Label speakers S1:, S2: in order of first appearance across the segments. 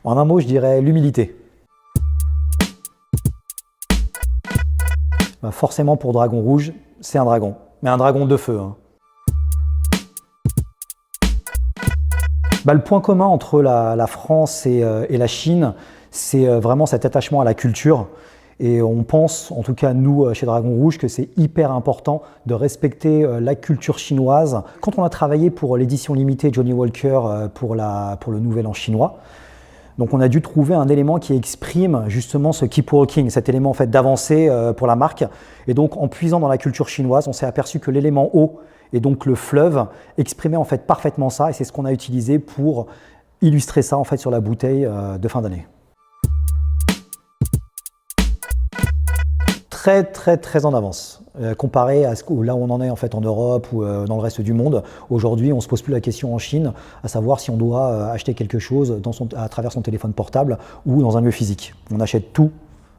S1: En un mot, je dirais l'humilité. Forcément, pour Dragon Rouge, c'est un dragon, mais un dragon de feu. Le point commun entre la France et la Chine, c'est vraiment cet attachement à la culture. Et on pense, en tout cas nous chez Dragon Rouge, que c'est hyper important de respecter la culture chinoise. Quand on a travaillé pour l'édition limitée Johnnie Walker pour le Nouvel An chinois, donc on a dû trouver un élément qui exprime justement ce keep walking, cet élément en fait d'avancée pour la marque. Et donc en puisant dans la culture chinoise, on s'est aperçu que l'élément eau et donc le fleuve exprimait en fait parfaitement ça. Et c'est ce qu'on a utilisé pour illustrer ça en fait sur la bouteille de fin d'année. Très en avance. Comparé à là où on en est en fait en Europe ou dans le reste du monde, aujourd'hui on ne se pose plus la question en Chine, à savoir si on doit acheter quelque chose à travers son téléphone portable ou dans un lieu physique. On achète tout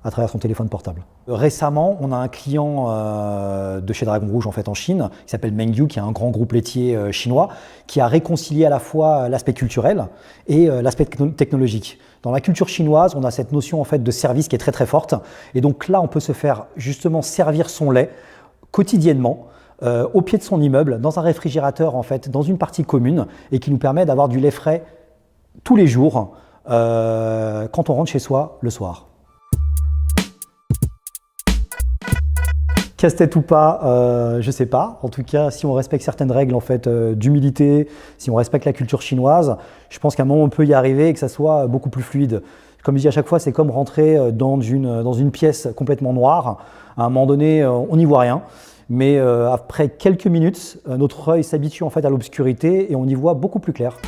S1: à travers son téléphone portable. Récemment, on a un client de chez Dragon Rouge en fait en Chine, qui s'appelle Mengyu, qui est un grand groupe laitier chinois, qui a réconcilié à la fois l'aspect culturel et l'aspect technologique. Dans la culture chinoise, on a cette notion en fait de service qui est très forte, et donc là, on peut se faire justement servir son lait quotidiennement au pied de son immeuble, dans un réfrigérateur en fait, dans une partie commune, et qui nous permet d'avoir du lait frais tous les jours quand on rentre chez soi le soir. Casse-tête ou pas, je sais pas. En tout cas, si on respecte certaines règles en fait, d'humilité, si on respecte la culture chinoise, je pense qu'à un moment on peut y arriver et que ça soit beaucoup plus fluide. Comme je dis à chaque fois, c'est comme rentrer dans une pièce complètement noire. À un moment donné, on n'y voit rien. Mais après quelques minutes, notre œil s'habitue en fait à l'obscurité et on y voit beaucoup plus clair.